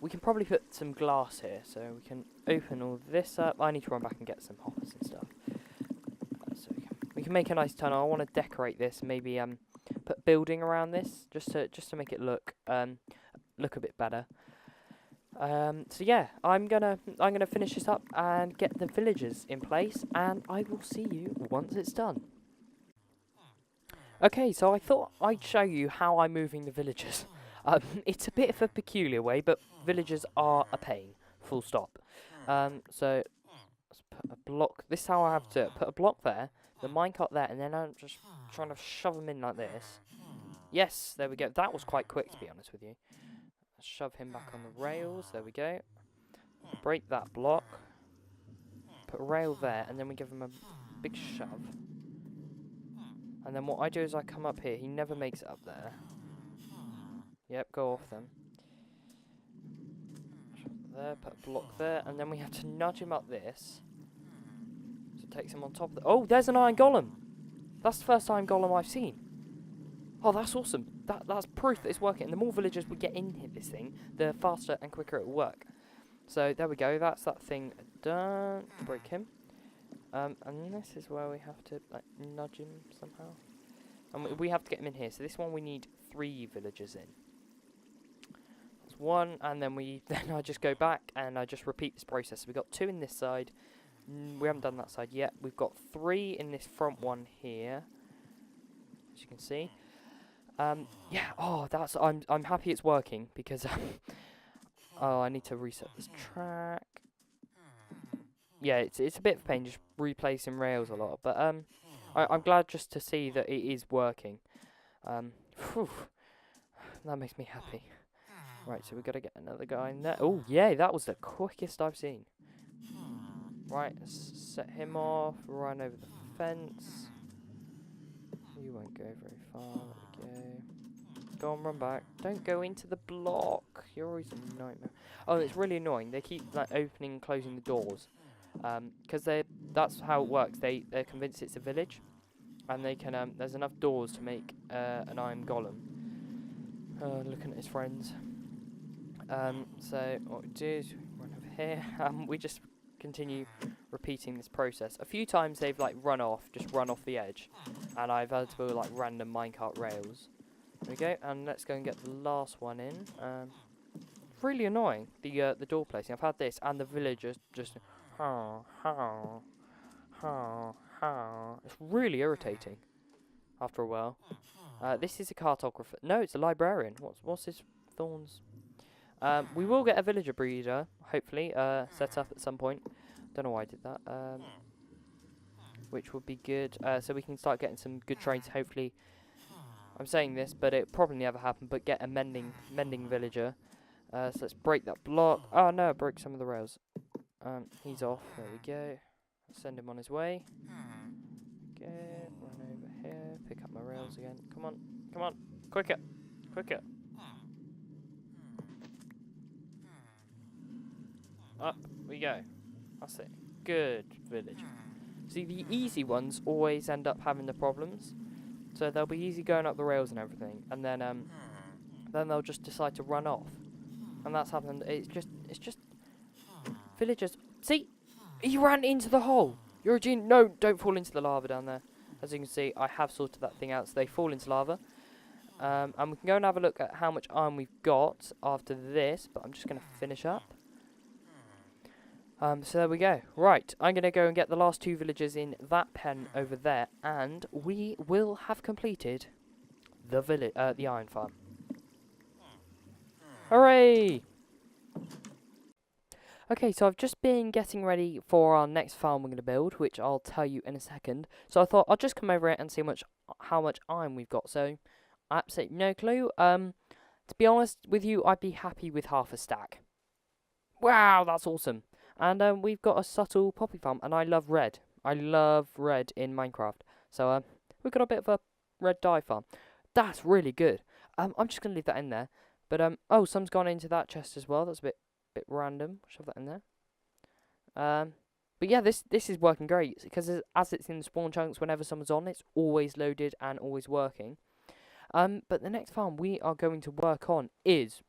We can probably put some glass here, so we can open all this up. I need to run back and get some hoppers and stuff. So we can make a nice tunnel. I want to decorate this, maybe put building around this, just to make it look a bit better. So yeah, I'm gonna finish this up and get the villagers in place, and I will see you once it's done. Okay, so I thought I'd show you how I'm moving the villagers. It's a bit of a peculiar way, but villagers are a pain, full stop. So let's put a block. This is how I have to put a block there, the minecart there, and then I'm just trying to shove them in like this. Yes, there we go. That was quite quick, to be honest with you. Shove him back on the rails. There we go. Break that block. Put a rail there, and then we give him a big shove. And then what I do is I come up here. He never makes it up there. Yep, go off then. There, put a block there, and then we have to nudge him up this. So it takes him on top of the... Oh, there's an iron golem! That's the first iron golem I've seen. Oh, that's awesome. That's proof that it's working. And the more villagers we get in this thing, the faster and quicker it will work. So there we go. That's that thing done. Break him. And this is where we have to like nudge him somehow. And we have to get him in here. So this one we need 3 villagers in. That's 1, and then I just go back and I just repeat this process. So we've got 2 in this side. We haven't done that side yet. We've got 3 in this front one here, as you can see. Yeah. Oh, I'm happy it's working because oh, I need to reset this track. Yeah, it's a bit of a pain just replacing rails a lot, but I'm glad just to see that it is working. Whew, that makes me happy. Right, so we've got to get another guy in there. Oh, yeah, that was the quickest I've seen. Right, set him off, run over the fence. You won't go very far. There we go. Go on, run back. Don't go into the block. You're always a nightmare. Oh, it's really annoying. They keep like opening and closing the doors. Because that's how it works. They're convinced it's a village, and they can there's enough doors to make an iron golem. Looking at his friends. So what we do is we run over here. We just continue repeating this process. A few times they've like run off the edge, and I've had to put like random minecart rails. There we go, and let's go and get the last one in. Really annoying, the door placing. I've had this, and the villagers just it's really irritating after a while. This is a cartographer. No, it's a librarian. What's his thorns? We will get a villager breeder, hopefully, set up at some point. Don't know why I did that. Which would be good. So we can start getting some good trades, hopefully. I'm saying this, but it probably never happened, but get a mending villager. So let's break that block. Oh no, I broke some of the rails. He's off. There we go. Send him on his way. Okay, run over here. Pick up my rails again. Come on, come on, quicker, quicker. Up we go. That's it. Good village. See, the easy ones always end up having the problems. So they'll be easy going up the rails and everything, and then they'll just decide to run off. And that's happened. It's just villagers. See, he ran into the hole. You're a genius. No, don't fall into the lava down there. As you can see, I have sorted that thing out, so they fall into lava. And we can go and have a look at how much iron we've got after this, but I'm just going to finish up. So there we go. Right, I'm going to go and get the last 2 villagers in that pen over there, and we will have completed the iron farm. Hooray! Okay, so I've just been getting ready for our next farm we're going to build, which I'll tell you in a second. So I thought I'll just come over it and see how much iron we've got. So, absolutely no clue. To be honest with you, I'd be happy with half a stack. Wow, that's awesome. And we've got a subtle poppy farm, and I love red. I love red in Minecraft. So we've got a bit of a red dye farm. That's really good. I'm just going to leave that in there. But oh, some's gone into that chest as well. That's a bit random. Shove that in there. But yeah, this is working great because as it's in the spawn chunks, whenever someone's on, it's always loaded and always working. But the next farm we are going to work on is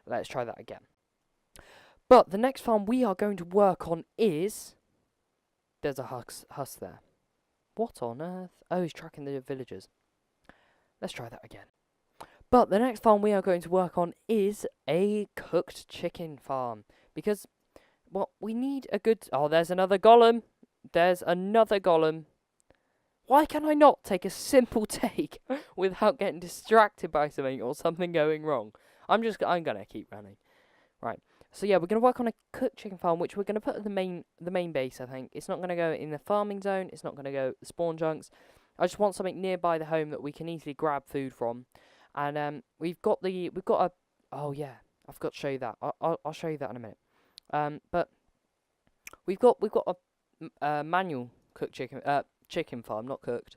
Let's try that again. But the next farm we are going to work on is... There's a husk there. What on earth? Oh, he's tracking the villagers. Let's try that again. But the next farm we are going to work on is a cooked chicken farm. Because, well, we need a good... Oh, there's another golem. There's another golem. Why can I not take a simple take without getting distracted by something or something going wrong? I'm gonna keep running. Right. So yeah, we're gonna work on a cooked chicken farm, which we're gonna put at the main base. I think it's not gonna go in the farming zone. It's not gonna go the spawn chunks. I just want something nearby the home that we can easily grab food from. And we've got a. Oh yeah, I forgot to show you that. I'll show you that in a minute. But we've got a manual cooked chicken farm, not cooked.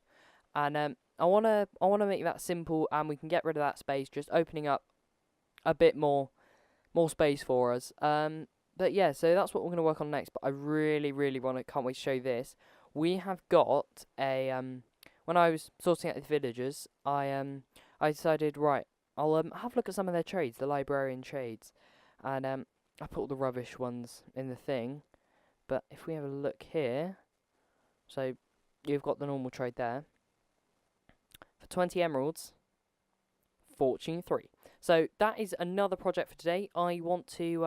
And I wanna make that simple, and we can get rid of that space, just opening up a bit more space for us. But yeah, so that's what we're gonna work on next. But I really can't wait to show you this. We have got a when I was sorting out the villagers, I decided, right, I'll have a look at some of their trades, the librarian trades, and I put all the rubbish ones in the thing. But if we have a look here, so you've got the normal trade there. For 20 emeralds, fortune 3. So that is another project for today. I want to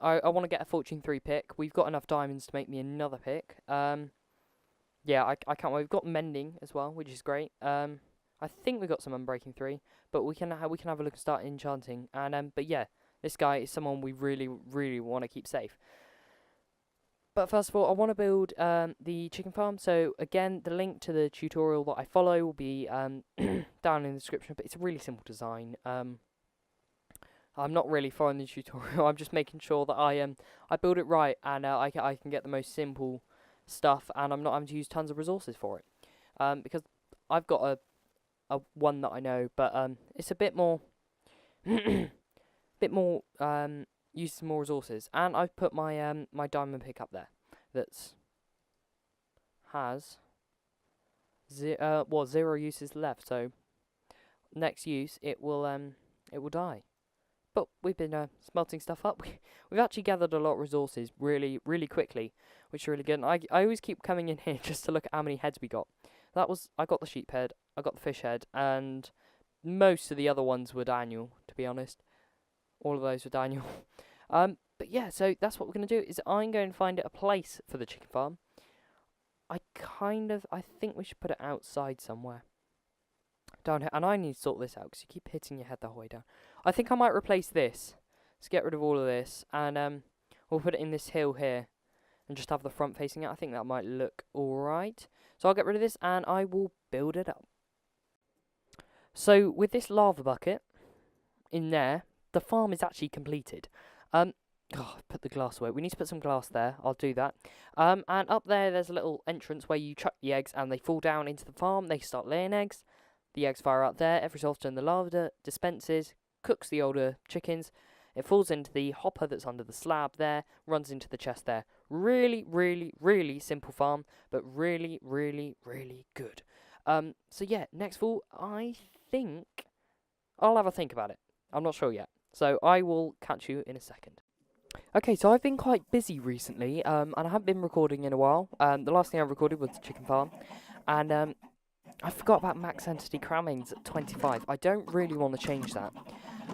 I want to get a fortune 3 pick. We've got enough diamonds to make me another pick. Yeah, I can't wait. We've got mending as well, which is great. I think we've got some unbreaking 3, but we can have a look and start enchanting. And but yeah, this guy is someone we really want to keep safe. But first of all, I want to build the chicken farm. So again, the link to the tutorial that I follow will be down in the description. But it's a really simple design. I'm not really following the tutorial. I'm just making sure that I build it right, and I can get the most simple stuff, and I'm not having to use tons of resources for it. Because I've got a one that I know, but it's a bit more use some more resources, and I've put my my diamond pick up there. That's has 0 uses left. So next use it will die. But we've been smelting stuff up. We've actually gathered a lot of resources really quickly, which is really good. And I always keep coming in here just to look at how many heads we got. I got the sheep head, I got the fish head, and most of the other ones were Daniel, to be honest. All of those were Daniel. But yeah, so that's what we're going to do, is I'm going to find a place for the chicken farm. I think we should put it outside somewhere. Down here, and I need to sort this out, because you keep hitting your head the whole way down. I think I might replace this. Let's get rid of all of this, and we'll put it in this hill here, and just have the front facing it. I think that might look alright. So I'll get rid of this, and I will build it up. So with this lava bucket in there, the farm is actually completed. Put the glass away. We need to put some glass there. I'll do that. And up there, there's a little entrance where you chuck the eggs, and they fall down into the farm. They start laying eggs. The eggs fire out there. Every so often, the lava dispenses, cooks the older chickens. It falls into the hopper that's under the slab there, runs into the chest there. Really simple farm, but really good. So yeah, next fall, I think I'll have a think about it. I'm not sure yet. So I will catch you in a second. Okay, so I've been quite busy recently, and I haven't been recording in a while. The last thing I recorded was the chicken farm, and I forgot about max entity crammings at 25. I don't really want to change that.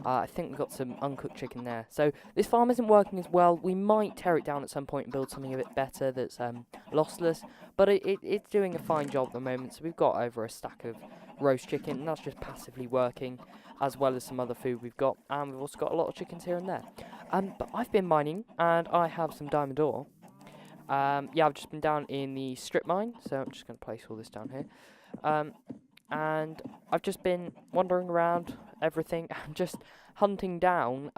I think we've got some uncooked chicken there. So this farm isn't working as well. We might tear it down at some point and build something a bit better that's lossless. But it's doing a fine job at the moment. So we've got over a stack of roast chicken, and that's just passively working, as well as some other food we've got. And we've also got a lot of chickens here and there. But I've been mining, and I have some diamond ore. Yeah, I've just been down in the strip mine. So I'm just going to place all this down here. And I've just been wandering around everything and just hunting down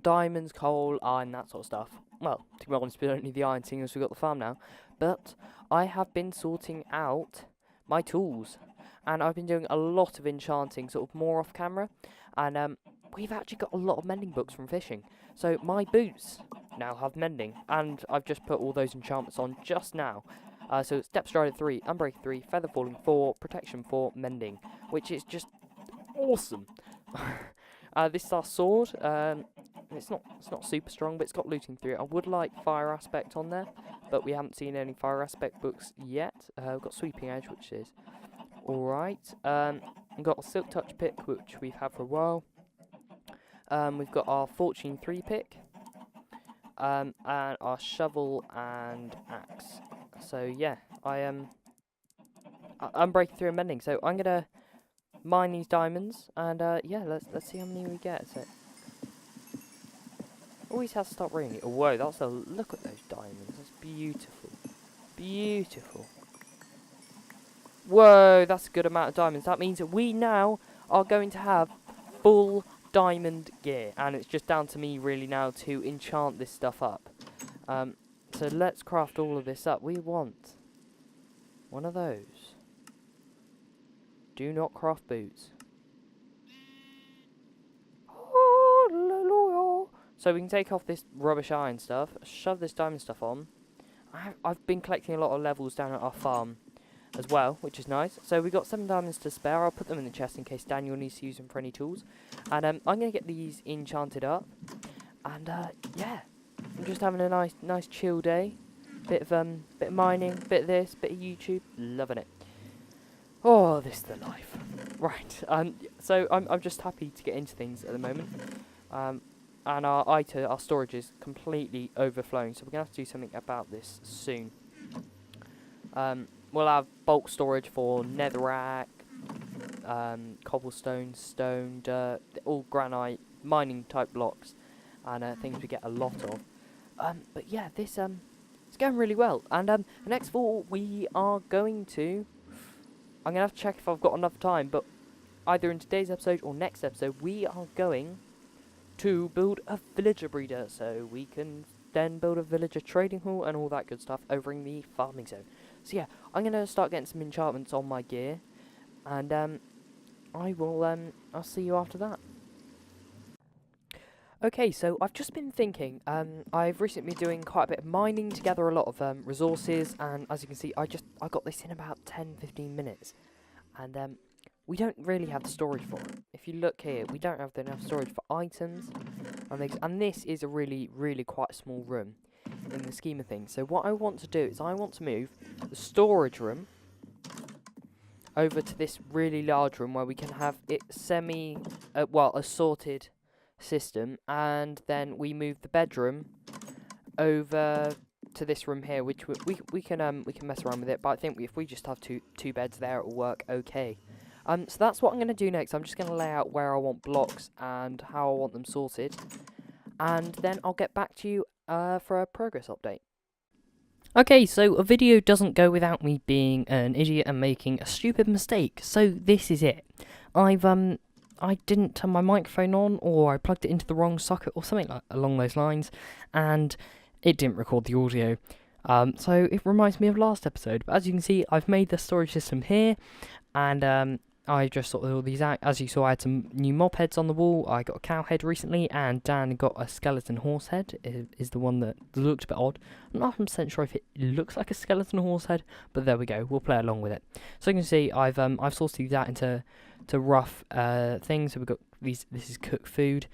diamonds, coal, iron, that sort of stuff. Well, to be honest, we don't need the iron seeing as we've got the farm now. But I have been sorting out my tools, and I've been doing a lot of enchanting, sort of more off camera. And we've actually got a lot of mending books from fishing. So my boots now have mending, and I've just put all those enchantments on just now. So it's Depth Strider 3, Unbreaking 3, Feather Falling 4, Protection 4, Mending, which is just awesome. This is our sword. It's not super strong, but it's got looting through it. I would like fire aspect on there, but we haven't seen any fire aspect books yet. We've got sweeping edge, which is alright. We've got a silk touch pick, which we've had for a while. We've got our fortune 3 pick, and our shovel and axe. So yeah, I'm breaking through and mending. So I'm gonna mine these diamonds, and yeah, let's see how many we get. So always has to stop ringing. Oh, whoa, that's a look at those diamonds. That's beautiful, beautiful. Whoa, that's a good amount of diamonds. That means that we now are going to have full diamond gear, and it's just down to me really now to enchant this stuff up. So let's craft all of this up. We want one of those. Do not craft boots. Hallelujah. So we can take off this rubbish iron stuff, shove this diamond stuff on. I've been collecting a lot of levels down at our farm as well, which is nice. So we got 7 diamonds to spare. I'll put them in the chest in case Daniel needs to use them for any tools. And I'm going to get these enchanted up. And yeah, I'm just having a nice chill day. Bit of mining, bit of this, bit of YouTube. Loving it. Oh, this is the life. Right. So I'm just happy to get into things at the moment. And our storage is completely overflowing, so we're gonna have to do something about this soon. We'll have bulk storage for netherrack, cobblestone, stone, dirt, all granite, mining type blocks, and things we get a lot of. But yeah, this it's going really well. And the next fall we are going to. I'm gonna have to check if I've got enough time, but either in today's episode or next episode, we are going to build a villager breeder, so we can then build a villager trading hall and all that good stuff over in the farming zone. So yeah, I'm gonna start getting some enchantments on my gear, and I'll see you after that. Okay, so I've just been thinking, I've recently been doing quite a bit of mining to gather a lot of resources, and as you can see, I got this in about 10-15 minutes, and we don't really have the storage for it. If you look here, we don't have enough storage for items and things, and this is a really quite small room in the scheme of things. So what I want to do is I want to move the storage room over to this really large room where we can have it a sorted system, and then we move the bedroom over to this room here, which we can mess around with it, but I think if we just have two beds there, it will work okay. So that's what I'm going to do next. I'm just going to lay out where I want blocks and how I want them sorted, and then I'll get back to you for a progress update. Okay, so a video doesn't go without me being an idiot and making a stupid mistake. So this is it. I didn't turn my microphone on, or I plugged it into the wrong socket or something along those lines, and it didn't record the audio. So it reminds me of last episode. But as you can see, I've made the storage system here, and I just sorted all these out. As you saw, I had some new mob heads on the wall. I got a cow head recently, and Dan got a skeleton horse head. Is the one that looks a bit odd. I'm not 100% sure if it looks like a skeleton horse head, but there we go. We'll play along with it. So you can see, I've sorted these out into rough things. So we've got these. This is cooked food,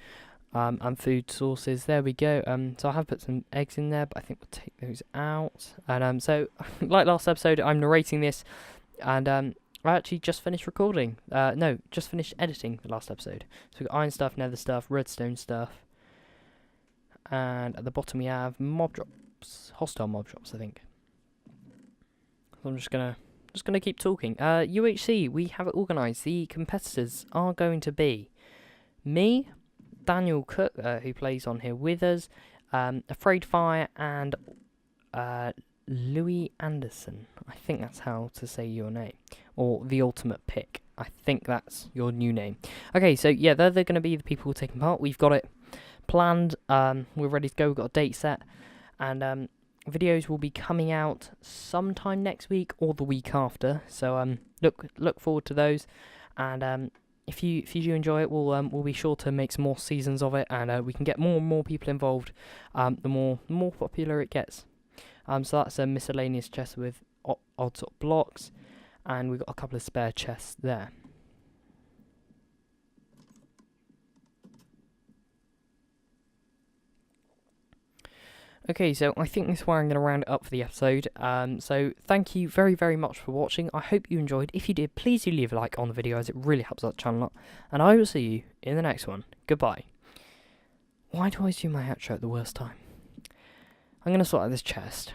and food sources. There we go. So I have put some eggs in there, but I think we'll take those out. And so like last episode, I'm narrating this, and I actually just finished recording. Just finished editing the last episode. So we've got iron stuff, nether stuff, redstone stuff. And at the bottom we have mob drops. Hostile mob drops, I think. So I'm just gonna keep talking. UHC, we have it organised. The competitors are going to be me, Daniel Cook, who plays on here with us, Afraid Fire, and Louis Anderson. I think that's how to say your name. Or The Ultimate Pick. I think that's your new name. Okay, so yeah, they're going to be the people taking part. We've got it planned. We're ready to go. We've got a date set. And videos will be coming out sometime next week or the week after. So look forward to those. And if you do enjoy it, we'll be sure to make some more seasons of it. And we can get more and more people involved. The more popular it gets. So that's a miscellaneous chest with odd sort of blocks, and we've got a couple of spare chests there. Okay, so I think this is where I'm going to round it up for the episode. So thank you very, very much for watching. I hope you enjoyed. If you did, please do leave a like on the video, as it really helps out the channel out. And I will see you in the next one. Goodbye. Why do I always do my outro at the worst time? I'm going to sort out this chest.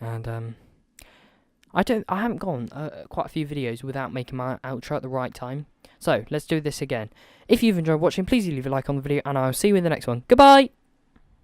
And I haven't gone quite a few videos without making my outro at the right time. So let's do this again. If you've enjoyed watching, please do leave a like on the video, and I'll see you in the next one. Goodbye!